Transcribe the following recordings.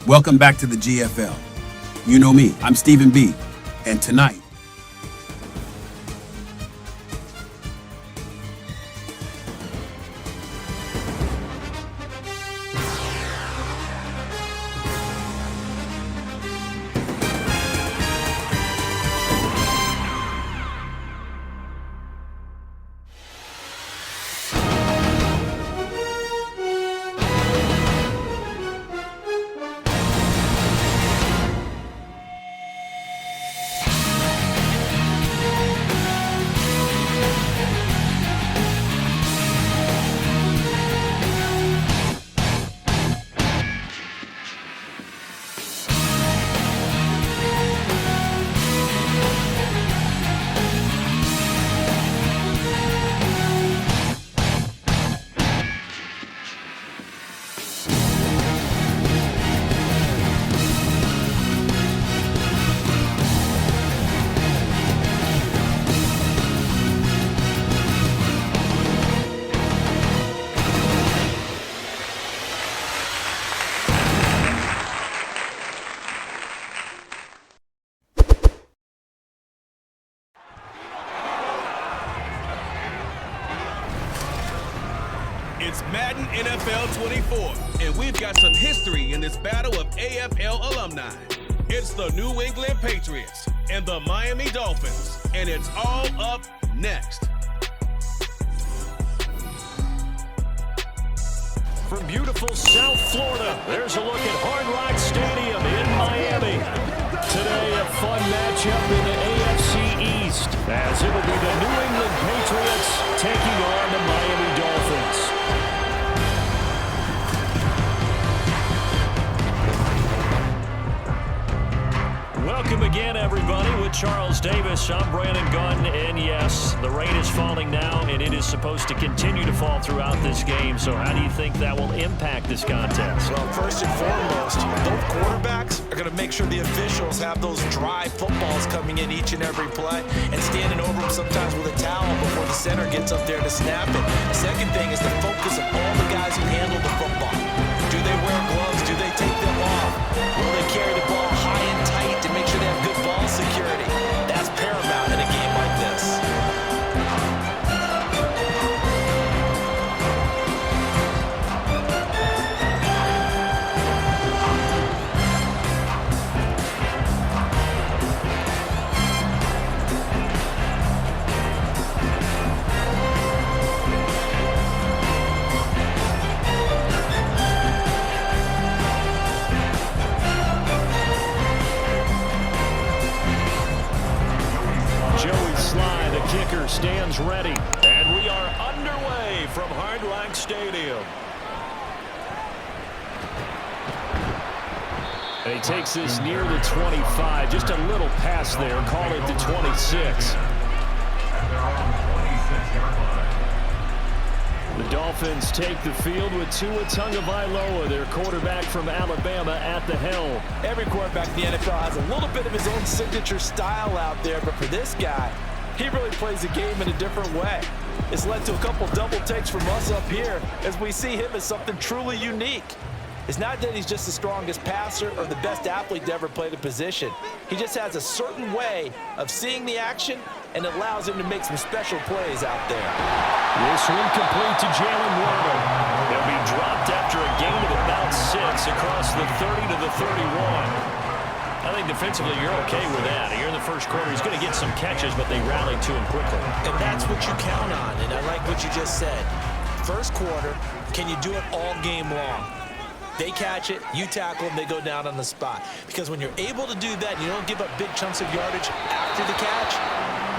Welcome back to the GFL. You know me, I'm Stephen B. And tonight, It's Madden NFL 24, and we've got some history in this battle of AFL alumni. It's the New England Patriots and the Miami Dolphins, and it's all up next. From beautiful South Florida, there's a look at Hard Rock Stadium in Miami. Today, a fun matchup in the AFC East, as it will be the New England Patriots taking on the Miami Dolphins. Welcome again, everybody, with Charles Davis. I'm Brandon Gunn, and yes, the rain is falling now, and it is supposed to continue to fall throughout this game. So how do you think that will impact this contest? Well, first and foremost, both quarterbacks are going to make sure the officials have those dry footballs coming in each and every play and standing over them sometimes with a towel before the center gets up there to snap it. The second thing is the focus of all the guys who handle the football. Do they wear gloves? Do they take them off? Will they carry the ball high and tight to make sure they have good ball security? That's paramount in a game like this. Kicker stands ready, and we are underway from Hard Rock Stadium. And he takes this near the 25, just a little pass there, call it the 26. The Dolphins take the field with Tua Tagovailoa, their quarterback from Alabama, at the helm. Every quarterback in the NFL has a little bit of his own signature style out there, but for this guy, he really plays the game in a different way. It's led to a couple double takes from us up here as we see him as something truly unique. It's not that he's just the strongest passer or the best athlete to ever play the position. He just has a certain way of seeing the action, and it allows him to make some special plays out there. This one complete to Jalen Warner. He'll be dropped after a gain of about 6 across the 30 to the 31. I think defensively you're okay with that. Here in the first quarter, he's going to get some catches, but they rallied to him quickly. And that's what you count on, and I like what you just said. First quarter, can you do it all game long? They catch it, you tackle them, they go down on the spot. Because when you're able to do that, and you don't give up big chunks of yardage after the catch,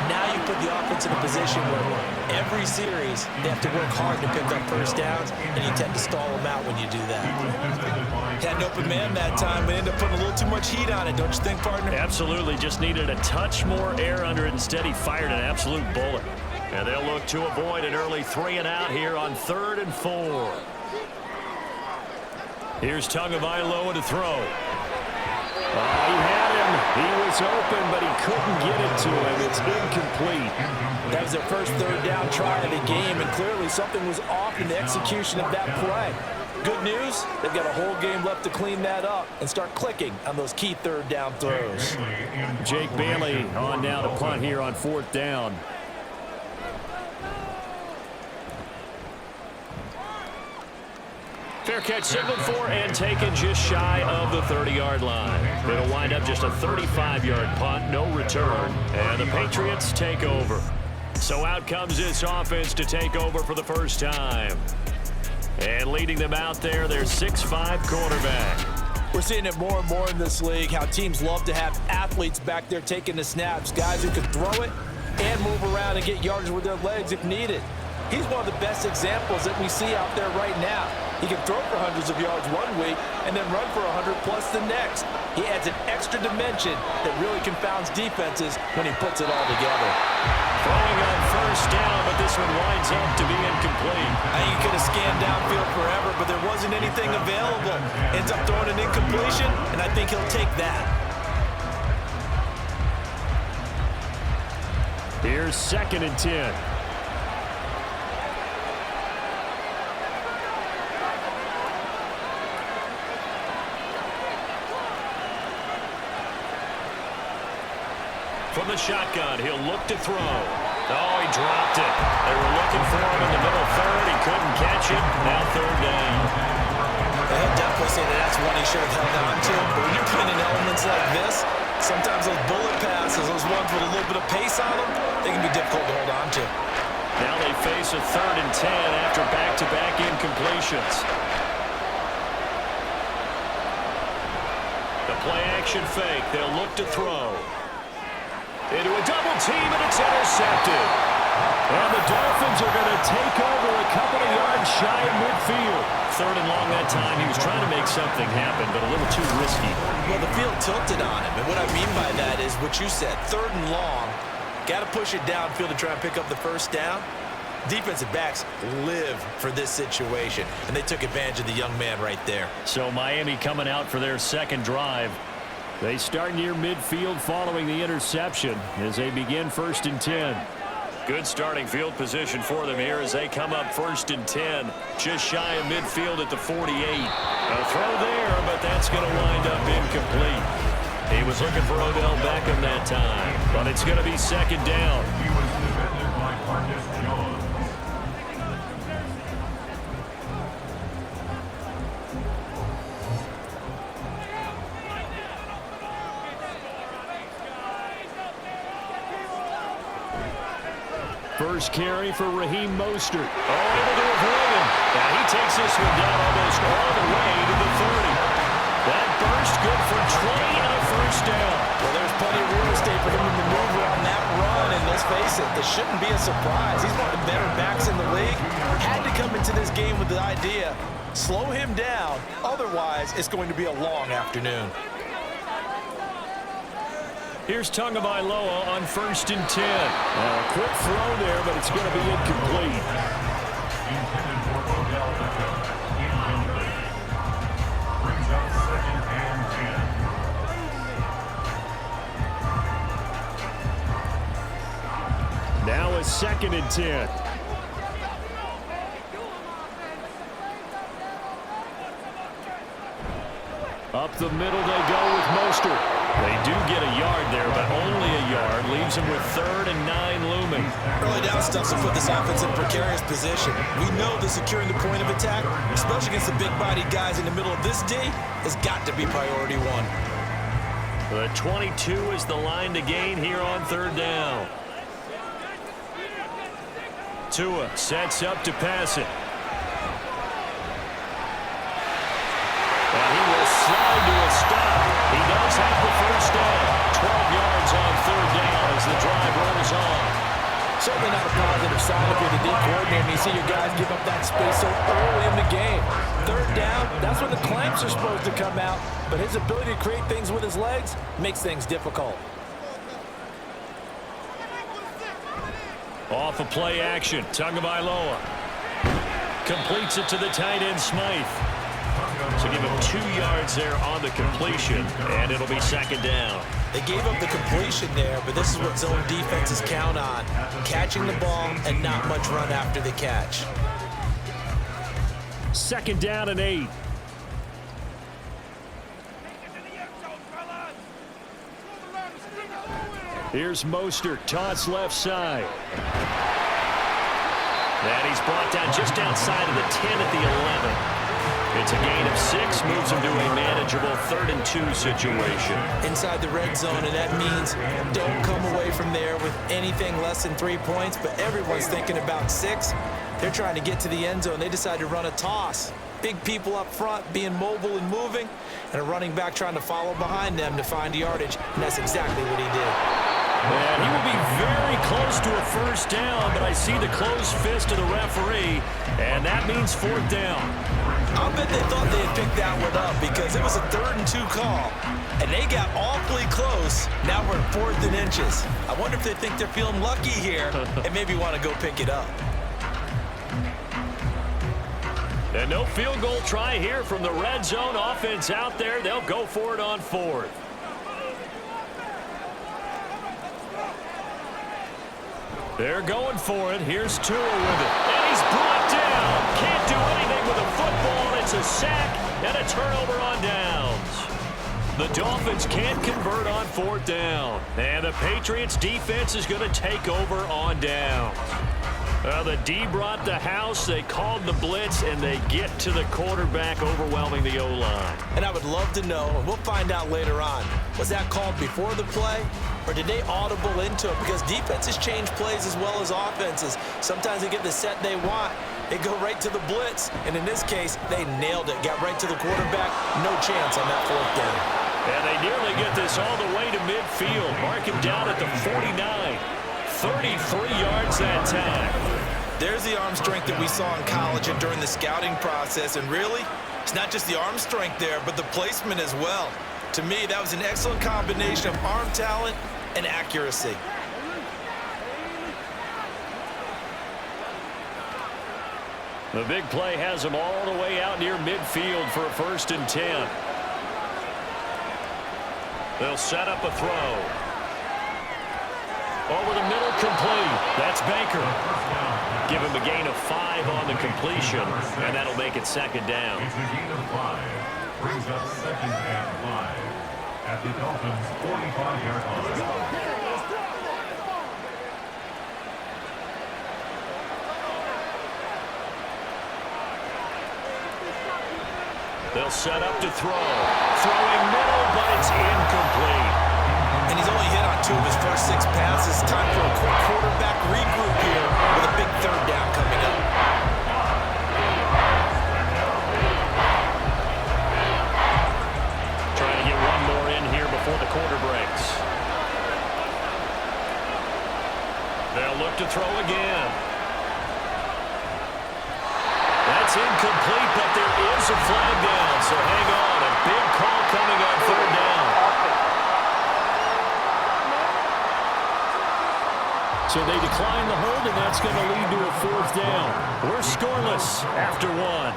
now you put the offense in a position where every series they have to work hard to pick up first downs, and you tend to stall them out when you do that. Had an open man that time, but ended up putting a little too much heat on it, don't you think, partner? Absolutely, just needed a touch more air under it. Instead, he fired an absolute bullet. And they'll look to avoid an early 3 and out here on 3rd and 4. Here's Tagovailoa to throw. He had him. He was open, but he couldn't get it to him. It's incomplete. That was their first 3rd down try of the game, and clearly something was off in the execution of that play. Good news, they've got a whole game left to clean that up and start clicking on those key 3rd down throws. Jake Bailey on now to punt here on 4th down. Fair catch signaled for and taken just shy of the 30-yard line. It'll wind up just a 35-yard punt, no return, and the Patriots take over. So out comes this offense to take over for the first time. And leading them out there, their 6'5" quarterback. We're seeing it more and more in this league, how teams love to have athletes back there taking the snaps, guys who can throw it and move around and get yardage with their legs if needed. He's one of the best examples that we see out there right now. He can throw for hundreds of yards one week and then run for 100+ the next. He adds an extra dimension that really confounds defenses when he puts it all together. Throwing on first down, but this one winds up to be incomplete. I think he could have scanned downfield forever, but there wasn't anything available. Ends up throwing an incompletion, and I think he'll take that. Here's 2nd and 10. From the shotgun, he'll look to throw. Oh, he dropped it. They were looking for him in the middle 3rd. He couldn't catch it. Now 3rd down. I'd definitely say that's one he should have held on to. But when you're playing in elements like this, sometimes those bullet passes, those ones with a little bit of pace on them, they can be difficult to hold on to. Now they face a 3rd and 10 after back-to-back incompletions. The play-action fake. They'll look to throw. Into a double team, and it's intercepted. And the Dolphins are going to take over a couple of yards shy of midfield. 3rd and long that time. He was trying to make something happen, but a little too risky. Well, the field tilted on him, and what I mean by that is what you said, 3rd and long. Got to push it downfield to try and pick up the first down. Defensive backs live for this situation, and they took advantage of the young man right there. So Miami coming out for their 2nd drive. They start near midfield following the interception as they begin 1st and 10. Good starting field position for them here as they come up 1st and 10. Just shy of midfield at the 48. A throw there, but that's going to wind up incomplete. He was looking for Odell Beckham that time, but it's going to be 2nd down. First carry for Raheem Mostert. Able to avoid him. Now he takes this one down almost all the way to the 30. That burst good for 20 and a first down. Well, there's plenty of real estate for him to maneuver on that run, and let's face it, this shouldn't be a surprise. He's one of the better backs in the league. Had to come into this game with the idea, slow him down, otherwise it's going to be a long afternoon. Here's Tagovailoa on 1st and 10. A quick throw there, but it's going to be incomplete. Now a 2nd and 10. Up the middle they go with Mostert. They do get a yard there, but only a yard. Leaves them with 3rd and 9 looming. Early down stuff to put this offense in a precarious position. We know that securing the point of attack, especially against the big-bodied guys in the middle of this D, has got to be priority one. The 22 is the line to gain here on 3rd down. Tua sets up to pass it. And he will slide to a stop. He does have the first down. 12 yards on 3rd down as the drive rolls on. Certainly not a positive sign if you're the D coordinator and you see your guys give up that space so early in the game. 3rd down, that's when the clamps are supposed to come out, but his ability to create things with his legs makes things difficult. Off a play action, Tagovailoa completes it to the tight end Smythe. So give him 2 yards there on the completion, and it'll be 2nd down. They gave up the completion there, but this is what zone defenses count on. Catching the ball and not much run after the catch. 2nd down and 8. Here's Mostert, toss left side. And he's brought down just outside of the 10 at the 11. It's a gain of 6, moves him to a manageable 3rd and 2 situation. Inside the red zone, and that means don't come away from there with anything less than 3 points, but everyone's thinking about 6. They're trying to get to the end zone. They decide to run a toss. Big people up front being mobile and moving, and a running back trying to follow behind them to find yardage, and that's exactly what he did. And he will be very close to a first down, but I see the closed fist of the referee, and that means 4th down. I'll bet they thought they had picked that one up because it was a 3rd and 2 call, and they got awfully close. Now we're at 4th and inches. I wonder if they think they're feeling lucky here and maybe want to go pick it up. And no field goal try here from the red zone offense out there. They'll go for it on 4th. They're going for it. Here's Tua with it. And he's brought down. Can't do anything with a football. It's a sack and a turnover on downs. The Dolphins can't convert on 4th down. And the Patriots defense is going to take over on downs. The D brought the house. They called the blitz, and they get to the quarterback, overwhelming the O-line. And I would love to know, and we'll find out later on, was that called before the play, or did they audible into it? Because defenses change plays as well as offenses. Sometimes they get the set they want. They go right to the blitz, and in this case, they nailed it. Got right to the quarterback. No chance on that 4th down. And they nearly get this all the way to midfield. Mark him down at the 49. 33 yards that time. There's the arm strength that we saw in college and during the scouting process. And really, it's not just the arm strength there, but the placement as well. To me, that was an excellent combination of arm talent and accuracy. The big play has them all the way out near midfield for a 1st and 10. They'll set up a throw. Over the middle, complete. That's Baker. Give him a gain of 5 on the completion, and that'll make it 2nd down. It's a gain of 5. Brings up 2nd and 5 at the Dolphins' 45-yard line. They'll set up to throw. Throwing middle, but it's incomplete. And he's only hit on 2 of his first 6 passes. Time for a quick quarterback regroup here with a big 3rd down coming up. Trying to get one more in here before the quarter breaks. They'll look to throw again. That's incomplete, but there is a flag down, so hang on. A big call coming on 3rd down. So they decline the hold, and that's going to lead to a 4th down. We're scoreless after 1.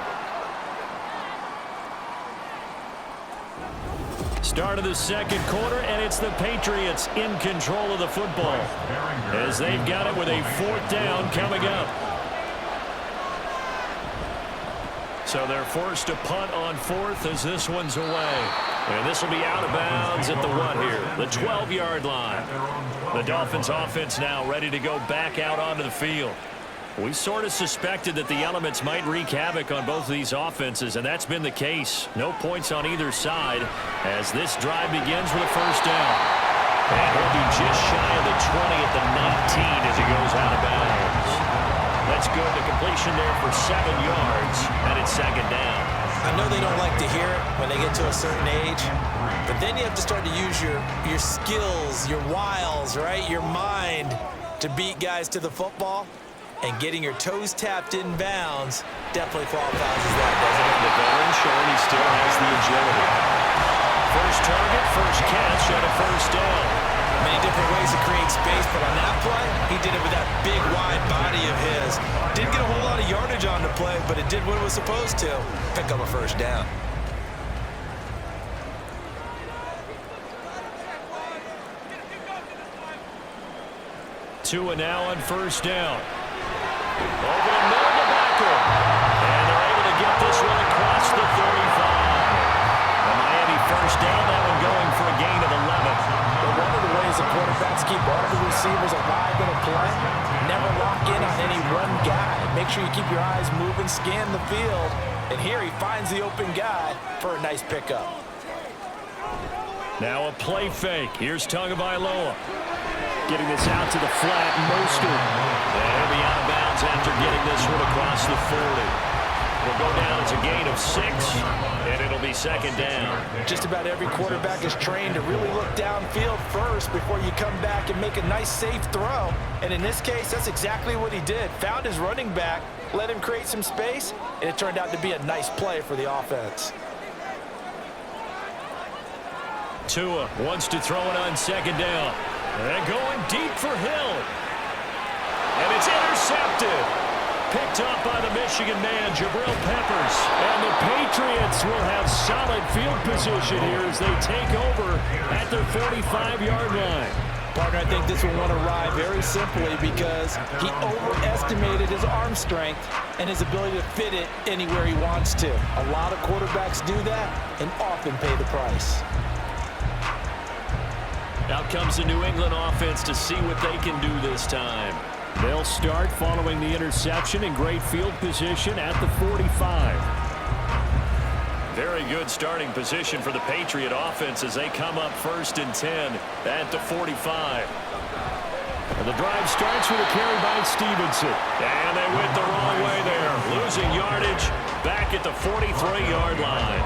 Start of the 2nd quarter, and it's the Patriots in control of the football as they've got it with a 4th down coming up. So they're forced to punt on fourth as this one's away. And this will be out of bounds at the what here? The 12-yard line. The Dolphins offense now ready to go back out onto the field. We sort of suspected that the elements might wreak havoc on both of these offenses, and that's been the case. No points on either side as this drive begins with a first down. And he'll be just shy of the 20 at the 19 as he goes out of bounds. That's good. The completion there for 7 yards, and it's second down. I know they don't like to hear it when they get to a certain age, but then you have to start to use your skills, your wiles, right? Your mind to beat guys to the football. And getting your toes tapped in bounds definitely qualifies as that, doesn't it? The veteran showing he still has the agility. First target, first catch, and a first down. Many different ways to create space, but on that play, he did it with that big, wide body of his. Didn't get a whole lot of yardage on the play, but it did what it was supposed to. Pick up a first down. Tua now on first down. Over the middle of the backer. And they're able to get this one across the 35. The Miami first down, that one going for a gain of 11. But one of the ways the quarterbacks keep all the receivers alive in a play, never lock in on any one guy. Make sure you keep your eyes moving, scan the field. And here he finds the open guy for a nice pickup. Now a play fake. Here's Tagovailoa. Getting this out to the flat, Mostert. And he'll be out of bounds after getting this one across the 40. It'll go down as a gain of 6, and it'll be second down. Just about every quarterback is trained to really look downfield first before you come back and make a nice, safe throw. And in this case, that's exactly what he did. Found his running back, let him create some space, and it turned out to be a nice play for the offense. Tua wants to throw it on second down. And going deep for Hill. And it's intercepted. Picked up by the Michigan man, Jabril Peppers. And the Patriots will have solid field position here as they take over at their 45-yard line. Partner, I think this one won a ride very simply because he overestimated his arm strength and his ability to fit it anywhere he wants to. A lot of quarterbacks do that and often pay the price. Out comes the New England offense to see what they can do this time. They'll start following the interception in great field position at the 45. Very good starting position for the Patriot offense as they come up first and 10 at the 45. And the drive starts with a carry by Stevenson. And they went the wrong way there. Losing yardage back at the 43-yard line.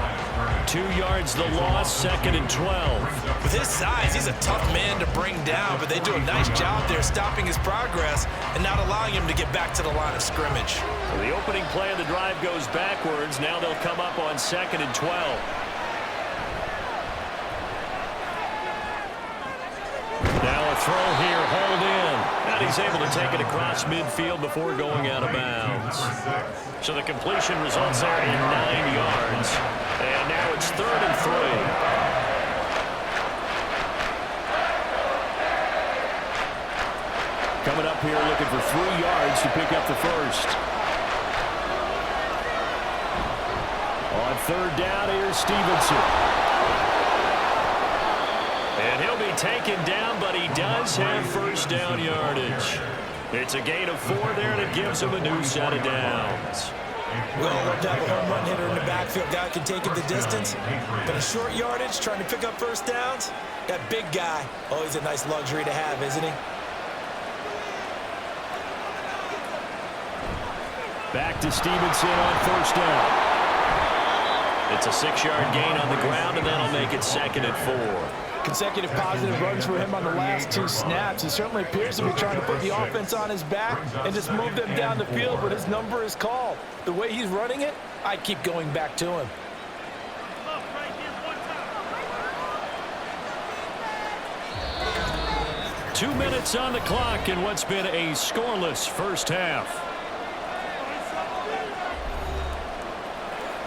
2 yards the loss, second and 12. With his size, he's a tough man to bring down, but they do a nice job there stopping his progress and not allowing him to get back to the line of scrimmage. Well, the opening play of the drive goes backwards. Now they'll come up on second and 12. Now a throw here, hold in. And he's able to take it across midfield before going out of bounds. So the completion results there in 9 yards. And now it's third and 3. Coming up here looking for 3 yards to pick up the first. On third down, here's Stevenson. And he'll be taken down, but he does have first down yardage. It's a gain of 4 there, and it gives him a new set of downs. Well, love to have a home run hitter in the backfield. Guy can take him the distance. But a short yardage, trying to pick up first downs, that big guy, always a nice luxury to have, isn't he? Back to Stevenson on first down. It's a 6-yard gain on the ground, and that'll make it second and 4. Consecutive positive runs for him on the last 2 snaps. He certainly appears to be trying to put the offense on his back and just move them down the field when his number is called. The way he's running it, I keep going back to him. Two minutes on the clock in what's been a scoreless first half.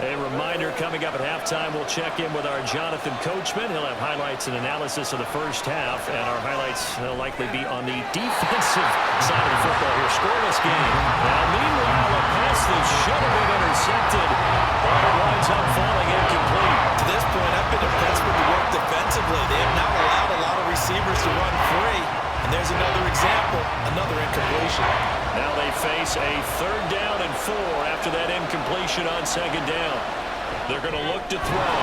A reminder coming up at halftime, we'll check in with our Jonathan Coachman. He'll have highlights and analysis of the first half, and our highlights will likely be on the defensive side of the football here. Scoreless game. Now, meanwhile, a pass that should have been intercepted, but it winds up falling incomplete. To this point, I've been impressed with the work defensively. They have not allowed a lot of receivers to run free. And there's another example, another incompletion. Now they face a 3rd down and 4 after that incompletion on 2nd down. They're going to look to throw.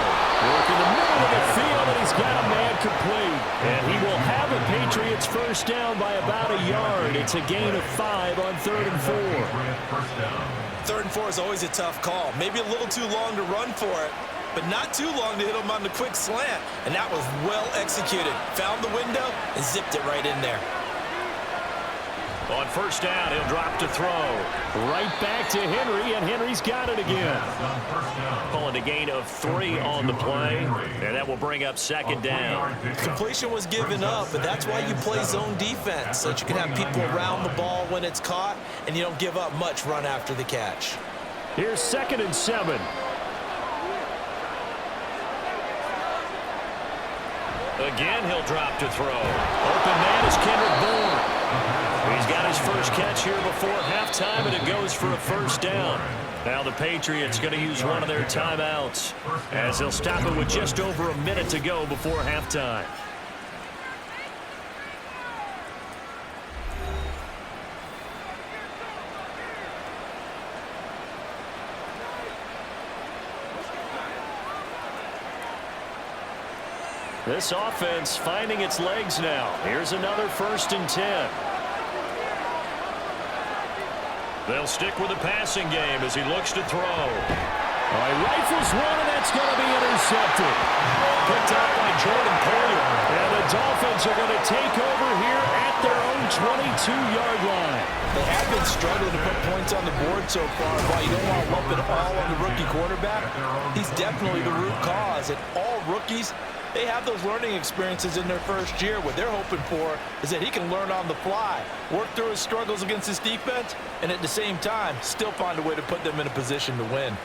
Work in the middle of the field, and he's got a man complete. And he will have a Patriots first down by about a yard. It's a gain of 5 on 3rd and 4. 3rd and 4 is always a tough call. Maybe a little too long to run for it, but not too long to hit him on the quick slant. And that was well executed. Found the window and zipped it right in there. On 1st down, he'll drop to throw. Right back to Henry, and Henry's got it again. Calling a gain of 3 on the play, and that will bring up 2nd down. Completion was given up, but that's why you play zone defense, so that you can have people around the ball when it's caught, and you don't give up much run after the catch. Here's 2nd and 7. Again, he'll drop to throw. Open man is Kendrick Bourne. He's got his first catch here before halftime, and it goes for a first down. Now the Patriots going to use one of their timeouts, as they'll stop it with just over a minute to go before halftime. This offense finding its legs now. Here's another 1st and 10. They'll stick with the passing game as he looks to throw. Rifles one, and that's going to be intercepted. Picked up by Jordan Poyer. And the Dolphins are going to take over here at their own 22-yard line. They have been struggling to put points on the board so far. While you don't want to lump it all on the rookie quarterback, he's definitely the root cause. And all rookies, they have those learning experiences in their first year. What they're hoping for is that he can learn on the fly, work through his struggles against his defense, and at the same time, still find a way to put them in a position to win.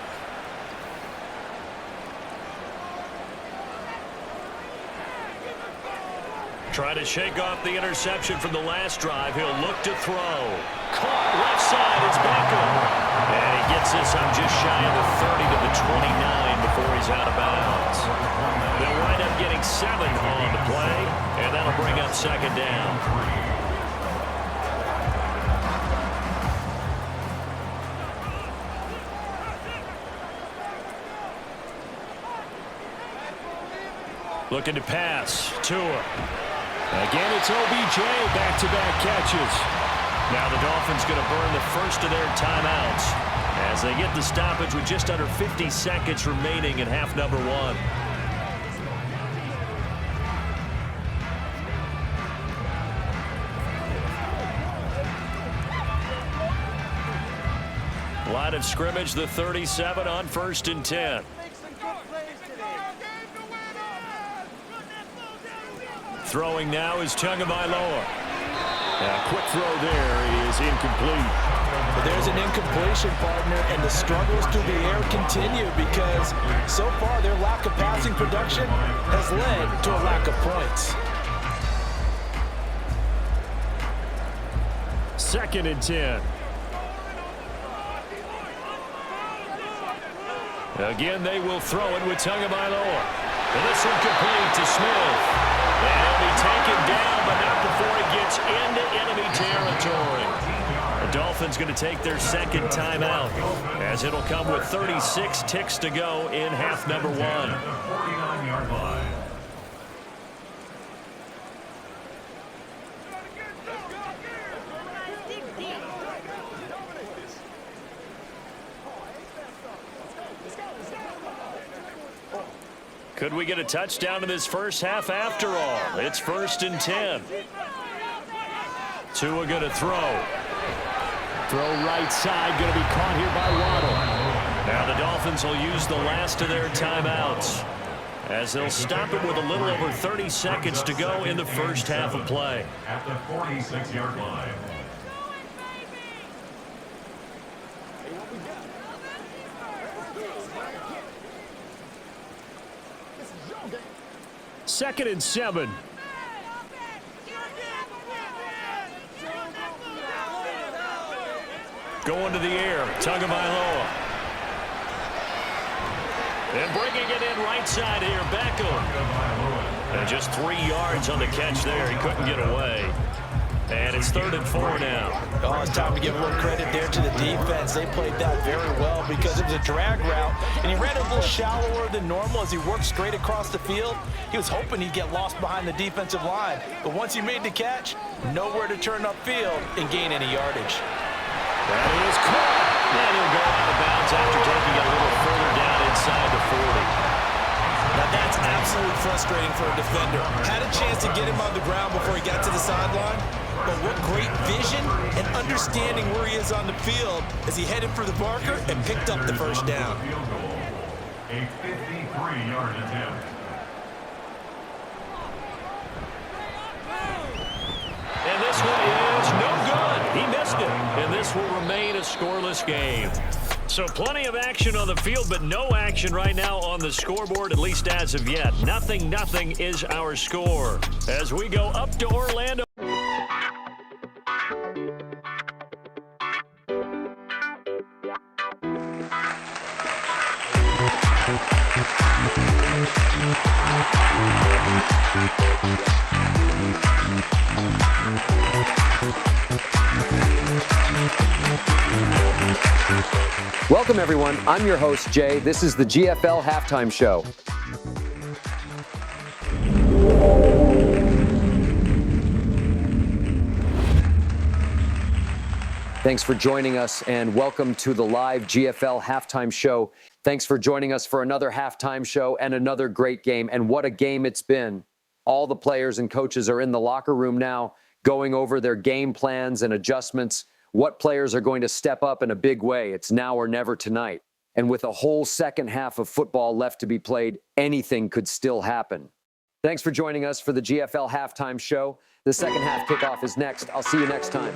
Try to shake off the interception from the last drive. He'll look to throw. Caught left side. It's back up. And he gets this on just shy of the 30 to the 29 before he's out of bounds. They'll wind up getting 7 on the play, and that'll bring up 2nd down. Looking to pass. Tua. Again, it's OBJ, back-to-back catches. Now the Dolphins going to burn the first of their timeouts as they get the stoppage with just under 50 seconds remaining in half number 1. Line of scrimmage, the 37 on 1st and 10. Throwing now is Tagovailoa. A quick throw there is incomplete. But there's an incompletion, partner, and the struggles through the air continue because so far their lack of passing production has led to a lack of points. 2nd and 10. Again, they will throw it with Tagovailoa. And this one complete to Smith. And he'll be taken down, but not before he gets into enemy territory. The Dolphins going to take their 2nd timeout, as it'll come with 36 ticks to go in half number 1. 49-yard line. Could we get a touchdown in this first half after all? It's 1st and 10. Tua going to throw. Throw right side, going to be caught here by Waddle. Now the Dolphins will use the last of their timeouts, as they'll stop it with a little over 30 seconds to go in the first half of play. At the 46-yard line. 2nd and 7. Going to the air, Tagovailoa. And bringing it in right side here, Beckham. And just 3 yards on the catch there. He couldn't get away. And it's 3rd and 4 now. Oh, it's time to give a little credit there to the defense. They played that very well because it was a drag route, and he ran a little shallower than normal as he worked straight across the field. He was hoping he'd get lost behind the defensive line, but once he made the catch, nowhere to turn upfield and gain any yardage. That is caught, and he'll go out of bounds after taking it a little further down inside the 40. Now that's absolutely frustrating for a defender. Had a chance to get him on the ground before he got to the sideline, but what great vision and understanding where he is on the field as he headed for the marker and picked up the first down. A 53-yard attempt. And this one is no good. He missed it. And this will remain a scoreless game. So plenty of action on the field, but no action right now on the scoreboard, at least as of yet. 0-0 is our score as we go up to Orlando. Welcome, everyone. I'm your host, Jay. This is the GFL Halftime Show. Thanks for joining us, and welcome to the live GFL Halftime Show. Thanks for joining us for another halftime show and another great game. And what a game it's been. All the players and coaches are in the locker room now, going over their game plans and adjustments. What players are going to step up in a big way? It's now or never tonight. And with a whole second half of football left to be played, anything could still happen. Thanks for joining us for the GFL Halftime Show. The second half kickoff is next. I'll see you next time.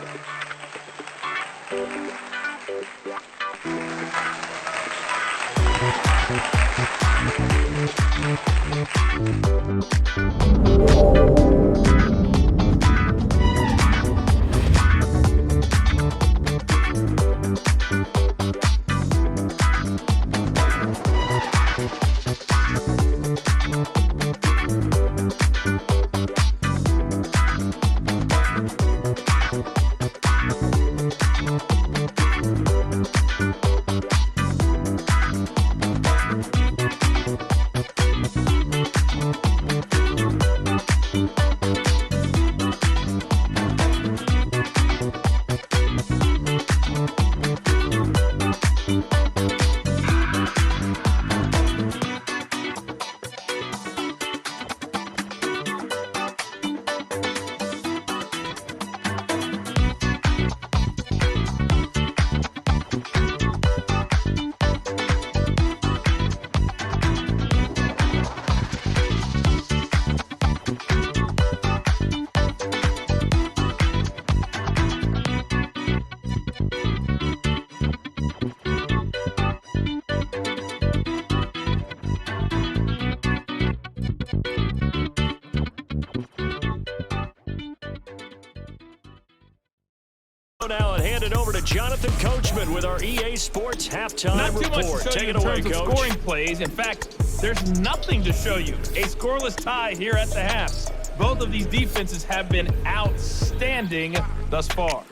Now and hand it over to Jonathan Coachman with our EA Sports halftime report. Not too much to show Take you it in away, terms of Coach. scoring plays. In fact, there's nothing to show you. A scoreless tie here at the half. Both of these defenses have been outstanding thus far.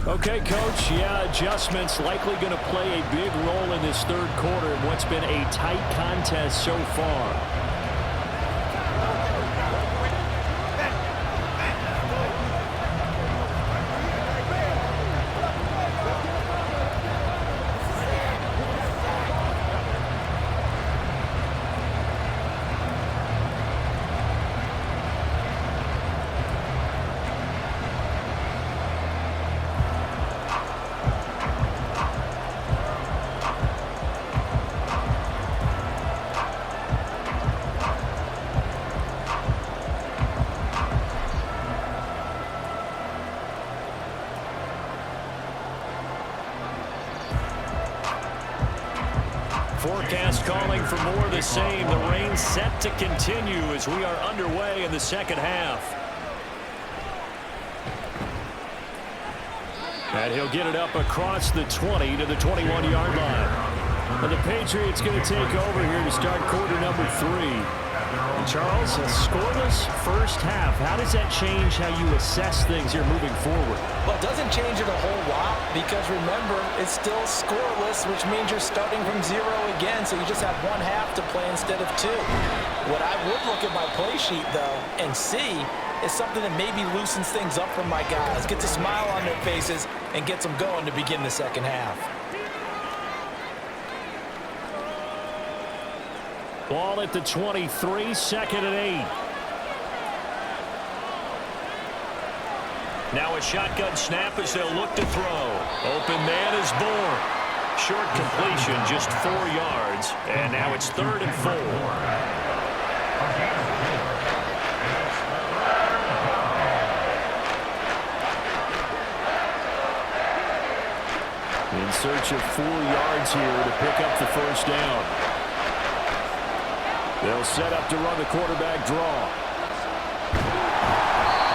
Okay, Coach. Yeah, adjustments likely going to play a big role in this third quarter in what's been a tight contest so far. forecast calling for more of the same. The rain set to continue as we are underway in the second half. And he'll get it up across the 20 to the 21-yard line. And the Patriots going to take over here to start quarter number 3. Charles, a scoreless first half. How does that change how you assess things here moving forward? Well, it doesn't change it a whole lot because remember, it's still scoreless, which means you're starting from 0 again, so you just have one half to play instead of 2. What I would look at my play sheet, though, and see is something that maybe loosens things up for my guys, gets a smile on their faces, and gets them going to begin the second half. Ball at the 23, 2nd and 8. Now a shotgun snap as they'll look to throw. Open man is born. Short completion, just 4 yards. And now it's 3rd and 4. In search of 4 yards here to pick up the first down. They'll set up to run the quarterback draw.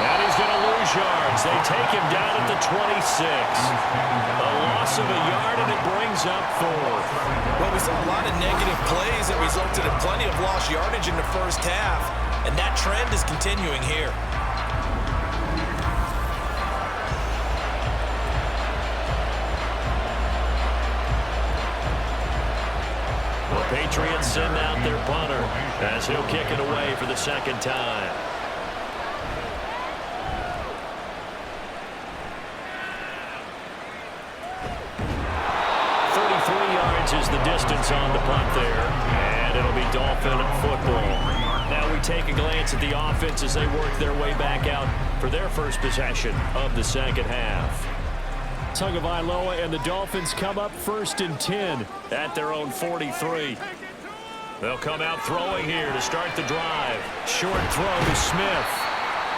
And he's going to lose yards. They take him down at the 26. A loss of a yard, and it brings up 4. Well, we saw a lot of negative plays that resulted in plenty of lost yardage in the first half, and that trend is continuing here. Patriots send out their punter as he'll kick it away for the second time. Is the distance on the punt there, and it'll be Dolphin football. Now we take a glance at the offense as they work their way back out for their first possession of the second half. Tagovailoa and the Dolphins come up 1st and 10 at their own 43. They'll come out throwing here to start the drive. Short throw to Smith.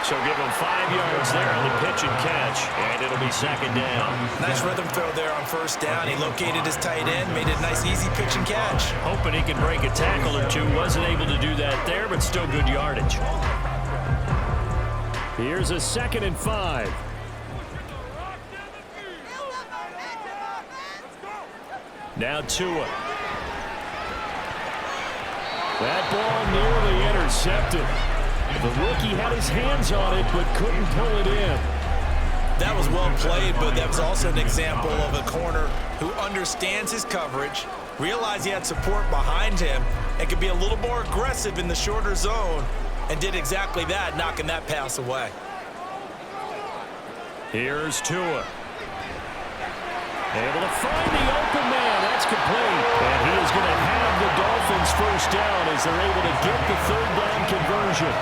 So give him 5 yards there on the pitch and catch, and it'll be 2nd down. Nice rhythm throw there on 1st down. He located his tight end, made it a nice, easy pitch and catch. Hoping he can break a tackle or two. Wasn't able to do that there, but still good yardage. Here's a 2nd and 5. Now Tua. That ball nearly intercepted. The rookie had his hands on it, but couldn't pull it in. That was well played, but that was also an example of a corner who understands his coverage, realized he had support behind him, and could be a little more aggressive in the shorter zone, and did exactly that, knocking that pass away. Here's Tua. Able to find the open man. That's complete. And he is going to have the Dolphins first down as they're able to get the 3rd down conversion.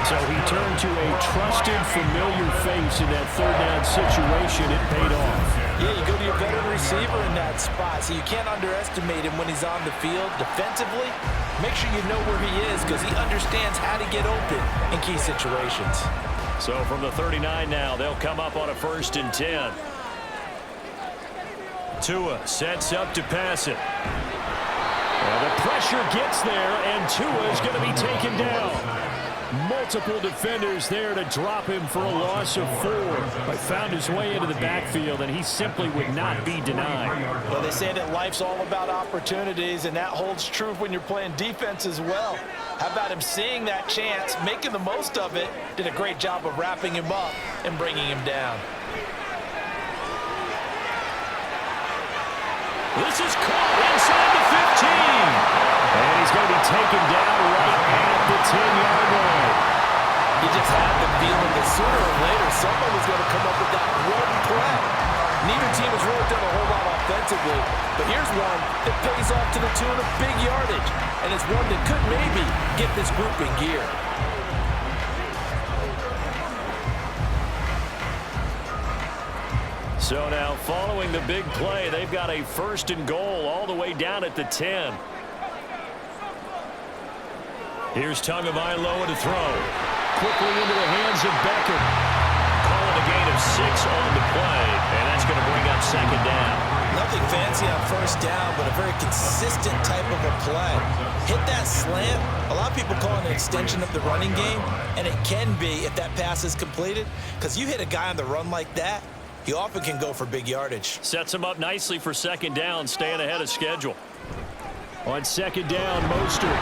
So he turned to a trusted, familiar face in that 3rd down situation. It paid off. Yeah, you go to your veteran receiver in that spot, so you can't underestimate him when he's on the field. Defensively, make sure you know where he is because he understands how to get open in key situations. So from the 39 now, they'll come up on a 1st and 10. Tua sets up to pass it. Well, the pressure gets there, and Tua is going to be taken down. Multiple defenders there to drop him for a loss of 4. But found his way into the backfield, and he simply would not be denied. Well, they say that life's all about opportunities, and that holds true when you're playing defense as well. How about him seeing that chance, making the most of it, did a great job of wrapping him up and bringing him down. This is caught inside the 15. And he's going to be taken down right at the 10-yard line. You just had the feeling that sooner or later someone was going to come up with that one play. Neither team has really done a whole lot offensively, but here's one that pays off to the tune of big yardage, and it's one that could maybe get this group in gear. So now, following the big play, they've got a 1st and goal all the way down at the 10. Here's Tagovailoa to throw. Quickly into the hands of Becker. Calling a gain of 6 on the play, and that's going to bring up 2nd down. Nothing fancy on first down, but a very consistent type of a play. Hit that slant. A lot of people call it an extension of the running game, and it can be if that pass is completed, because you hit a guy on the run like that, he often can go for big yardage. Sets him up nicely for second down, staying ahead of schedule. On second down, Mostert.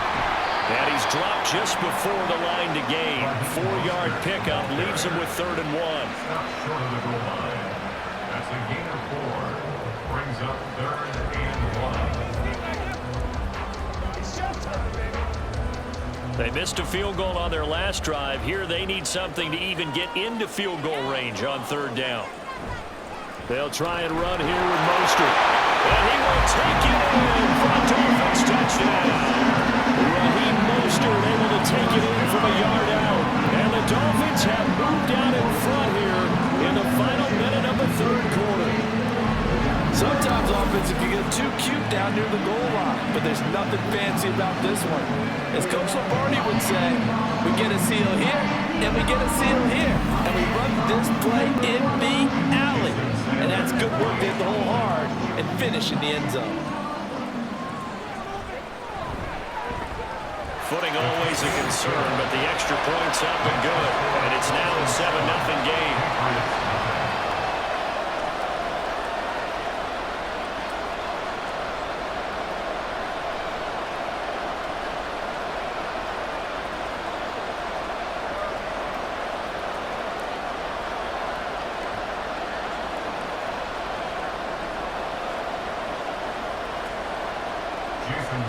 And he's dropped just before the line to gain. 4-yard pickup leaves him with 3rd and 1. Stop short of the goal line. That's a gain of 4. Brings up 3rd and 1. They missed a field goal on their last drive. Here they need something to even get into field goal range on 3rd down. They'll try and run here with Mostert. And he will take it in for a Dolphins touchdown. Raheem Mostert able to take it in from a yard out. And the Dolphins have moved out in front here in the final minute of the 3rd quarter. Sometimes offense, if you get too cute down near the goal line, but there's nothing fancy about this one. As Coach Lombardi would say, we get a seal here, and we get a seal here, and we run this play in the alley. And that's good work to hit the hole hard and finish in the end zone. Footing always a concern, but the extra point's up and good. And it's now a 7-0 game.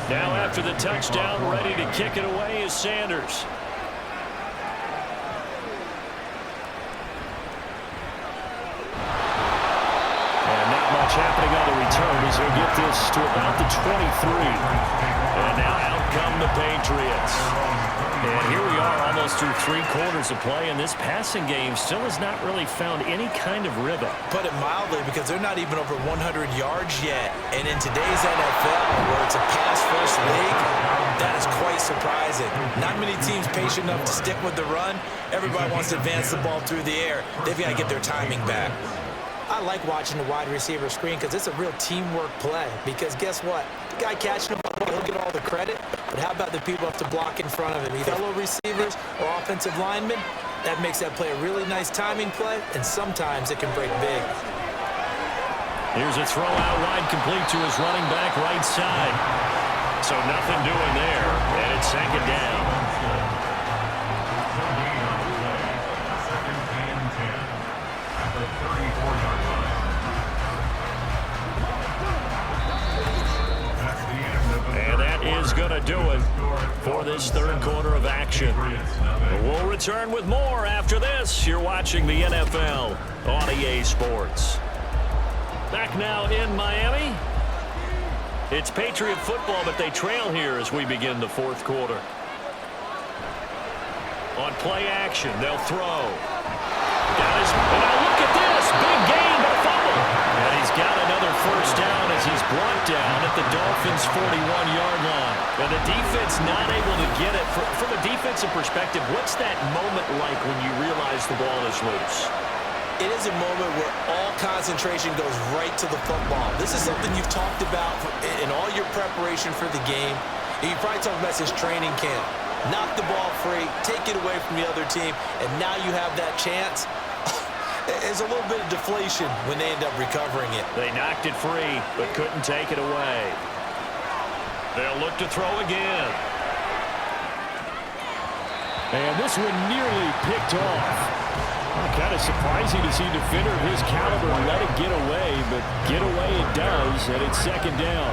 Now after the touchdown, ready to kick it away is Sanders. And not much happening on the return as he'll get this to about the 23. And now out come the Patriots. And here we are almost through 3 quarters of play, and this passing game still has not really found any kind of rhythm. Put it mildly, because they're not even over 100 yards yet. And in today's NFL, where it's a pass-first league, that is quite surprising. Not many teams patient enough to stick with the run. Everybody wants to advance the ball through the air. They've got to get their timing back. I like watching the wide receiver screen because it's a real teamwork play. Because guess what? The guy catching the ball, he'll get all the credit. But how about the people who have to block in front of him? Either fellow receivers or offensive linemen. That makes that play a really nice timing play, and sometimes it can break big. Here's a throw out wide, complete to his running back right side. So nothing doing there, and it's second down. And that is going to do it for this 3rd quarter of action. We'll return with more after this. You're watching the NFL on EA Sports. Back now in Miami. It's Patriot football, but they trail here as we begin the 4th quarter. On play action, they'll throw. Now look at this. Big gain, but a fumble. And he's got another first down as he's brought down at the Dolphins' 41-yard line. And the defense not able to get it. From a defensive perspective, what's that moment like when you realize the ball is loose? It is a moment where all concentration goes right to the football. This is something you've talked about in all your preparation for the game. And you probably talked about this training camp. Knock the ball free, take it away from the other team, and now you have that chance. There's a little bit of deflation when they end up recovering it. They knocked it free, but couldn't take it away. They'll look to throw again. And this one nearly picked off. Kind of surprising to see a defender of his caliber let it get away, but get away it does, and it's second down.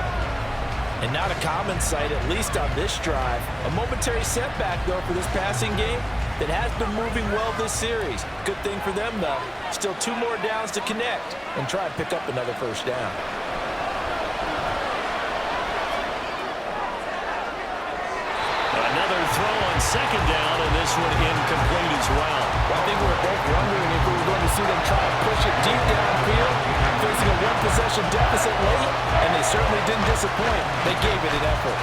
And not a common sight, at least on this drive. A momentary setback, though, for this passing game that has been moving well this series. Good thing for them, though. Still 2 more downs to connect and try and pick up another first down. Another throw on second down, and this one incomplete as well. I think we were both wondering if we were going to see them try and push it deep downfield, facing a 1-possession deficit late, and they certainly didn't disappoint. They gave it an effort.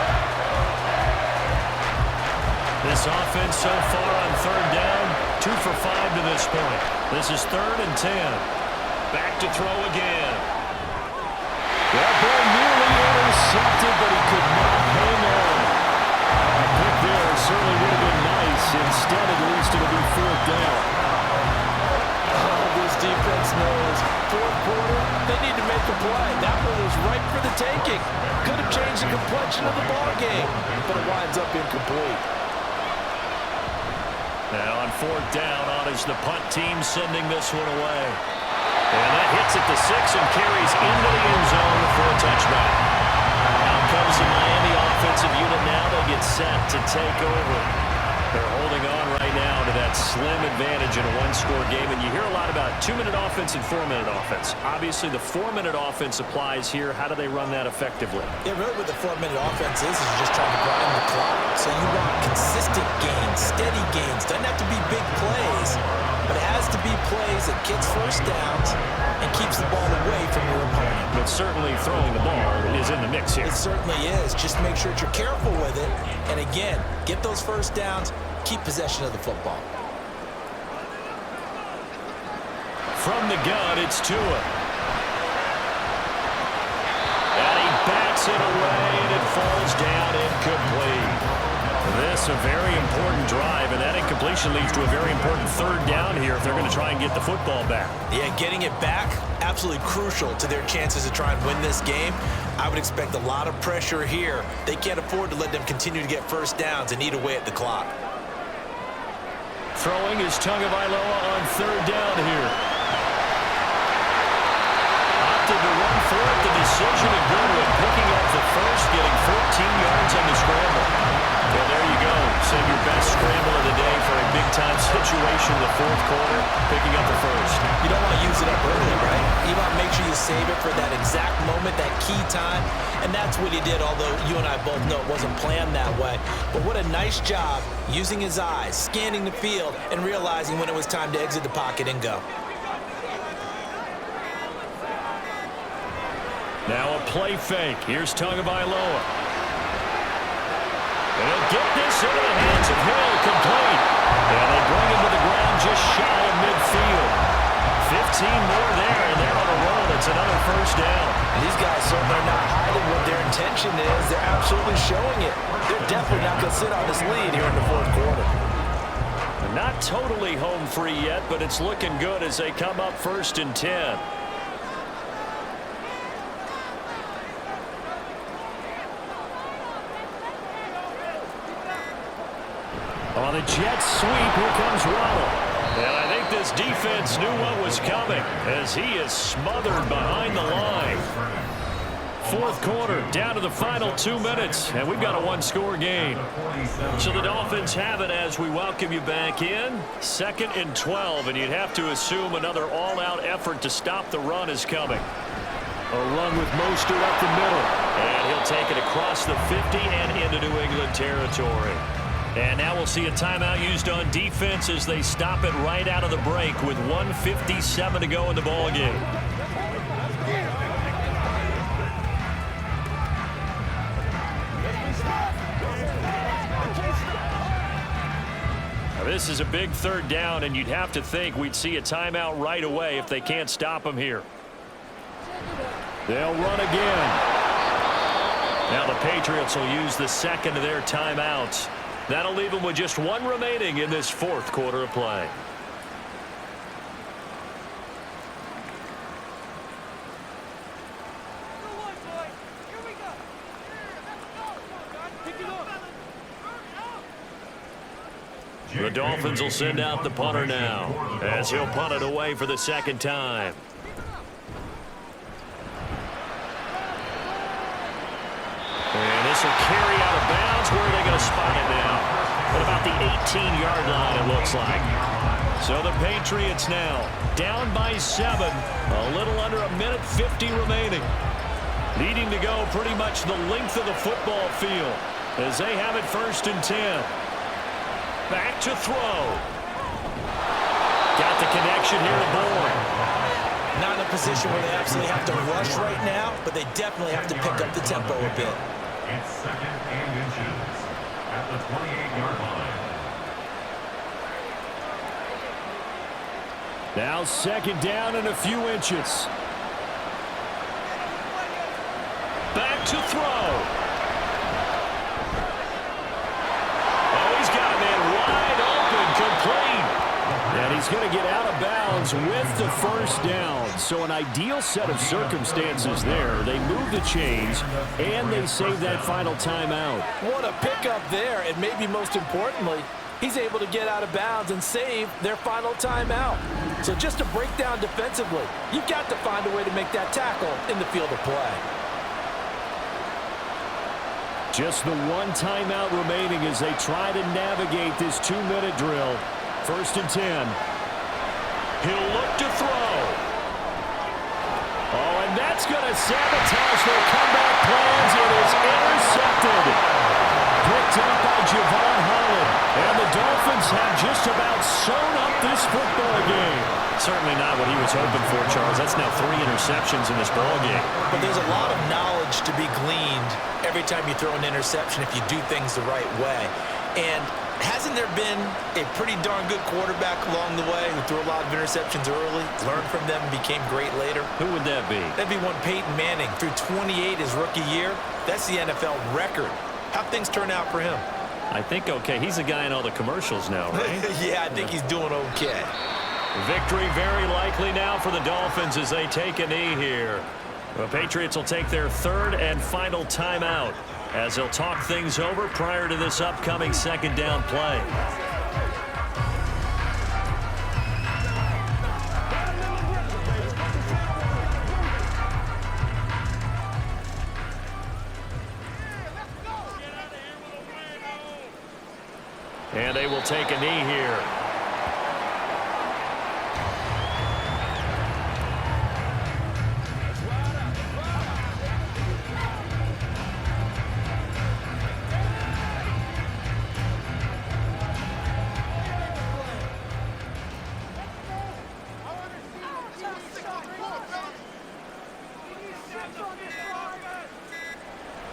This offense so far on 3rd down, 2 for 5 to this point. This is 3rd and 10. Back to throw again. That ball nearly intercepted, but he could not hang on. A pick there certainly would have been nice. Instead, at least it'll be fourth down. Oh, this defense knows. Fourth quarter, they need to make a play. That one was right for the taking. Could have changed the complexion of the ball game, but it winds up incomplete. Now on fourth down, on is the punt team sending this one away. And that hits at the 6 and carries into the end zone for a touchback. Out comes the Miami offensive unit now. They get set to take over. They're holding on right now to that slim advantage in a one-score game. And you hear a lot about 2-minute offense and 4-minute offense. Obviously, the 4-minute offense applies here. How do they run that effectively? Yeah, really what the 4-minute offense is you're just trying to grind the clock. So you want consistent gains, steady gains. Doesn't have to be big plays, but it has to be plays that gets first downs and keeps the ball away from your opponent. But certainly throwing the ball is in the mix here. It certainly is. Just make sure that you're careful with it. And again, get those first downs, keep possession of the football. From the gun, it's Tua. And he backs it away, and it falls down incomplete. This a very important drive, and that incompletion leads to a very important third down here if they're going to try and get the football back. Yeah, getting it back, absolutely crucial to their chances to try and win this game. I would expect a lot of pressure here. They can't afford to let them continue to get first downs and eat away at the clock. Throwing is Tagovailoa on third down here. Opted to run for it. The decision of Goodwin picking up the first, getting 14 yards on the scramble. Yeah, there you go. Save your best scramble of the day for a big-time situation in the fourth quarter, picking up the first. You don't want to use it up early, right? You want to make sure you save it for that exact moment, that key time, and that's what he did, although you and I both know it wasn't planned that way. But what a nice job using his eyes, scanning the field, and realizing when it was time to exit the pocket and go. Now a play fake. Here's Tagovailoa. They'll get this into the hands of Hill, complete. And they bring him to the ground just shy of midfield. 15 more there, and they're on a roll. It's another first down. And these guys certainly are not hiding what their intention is. They're absolutely showing it. They're definitely not going to sit on this lead here in the fourth quarter. Not totally home free yet, but it's looking good as they come up 1st and 10. On the jet sweep, here comes Waddle. And I think this defense knew what was coming as he is smothered behind the line. Fourth quarter, down to the final 2 minutes, and we've got a one-score game. So the Dolphins have it as we welcome you back in. 2nd and 12, and you'd have to assume another all-out effort to stop the run is coming. A run with Mostert up the middle, and he'll take it across the 50 and into New England territory. And now we'll see a timeout used on defense as they stop it right out of the break with 1:57 to go in the ballgame. Now this is a big third down, and you'd have to think we'd see a timeout right away if they can't stop him here. They'll run again. Now the Patriots will use the second of their timeouts. That'll leave them with just one remaining in this fourth quarter of play. The Dolphins will send out the punter now as he'll punt it away for the second time. And this will carry out of bounds. Where are they going to spot it now? At about the 18-yard line, it looks like. So the Patriots now down by 7. A little under a minute 50 remaining. Needing to go pretty much the length of the football field as they have it 1st and 10. Back to throw. Got the connection here aboard. Not in a position where they absolutely have to rush right now, but they definitely have to pick up the tempo a bit. It's 2nd and inches at the 28-yard line. Now 2nd down and a few inches. back to throw. Oh, he's got a man wide open, complete. And he's going to get out of bounds with the first down. So an ideal set of circumstances there. They move the chains, and they save that final timeout. What a pickup there, and maybe most importantly, he's able to get out of bounds and save their final timeout. So just to break down defensively, you've got to find a way to make that tackle in the field of play. Just the one timeout remaining as they try to navigate this 2-minute drill. 1st and 10. He'll look to throw. Oh, and that's going to sabotage their comeback plans. It is intercepted. Picked up by Javon Holland. And the Dolphins have just about sewn up this football game. Certainly not what he was hoping for, Charles. That's now 3 interceptions in this ball game. But there's a lot of knowledge to be gleaned every time you throw an interception if you do things the right way. And hasn't there been a pretty darn good quarterback along the way who threw a lot of interceptions early, learned from them, and became great later? Who would that be? That'd be one Peyton Manning. Threw 28 his rookie year. That's the NFL record. How'd things turn out for him? I think okay. He's the guy in all the commercials now, right? Yeah, I think he's doing okay. Victory very likely now for the Dolphins as they take a knee here. The Patriots will take their 3rd and final timeout as they'll talk things over prior to this upcoming 2nd down play. And they will take a knee here.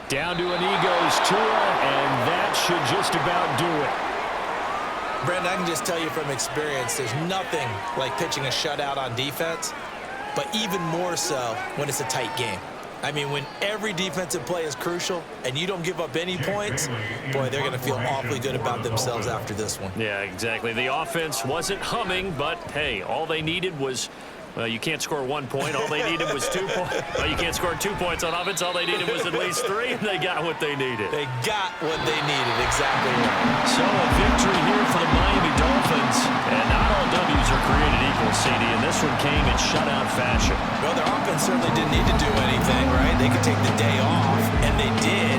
Down to an goes Tua, and that should just about do it. Brandon, I can just tell you from experience, there's nothing like pitching a shutout on defense, but even more so when it's a tight game. I mean, when every defensive play is crucial and you don't give up any points, boy, they're going to feel awfully good about themselves after this one. Yeah, exactly. The offense wasn't humming, but, hey, all they needed was you can't score 1 point. All they needed was 2 points. Well, you can't score 2 points on offense. All they needed was at least 3, and they got what they needed. They got what they needed, exactly right. So a victory here for the Miami Dolphins. And not all W's are created equal, CD, and this one came in shutout fashion. Well, their offense certainly didn't need to do anything, right? They could take the day off, and they did.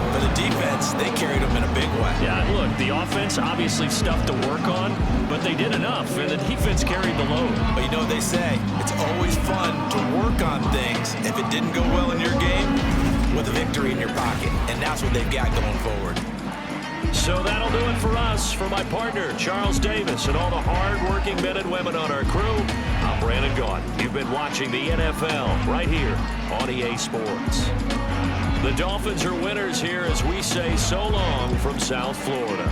For the defense, they carried them in a big way. Yeah, look, the offense obviously stuff to work on, but they did enough, and the defense carried the load. But you know what they say, it's always fun to work on things if it didn't go well in your game with a victory in your pocket, and that's what they've got going forward. So that'll do it for us. For my partner, Charles Davis, and all the hard-working men and women on our crew, I'm Brandon Gaudin. You've been watching the NFL right here on EA Sports. The Dolphins are winners here as we say so long from South Florida.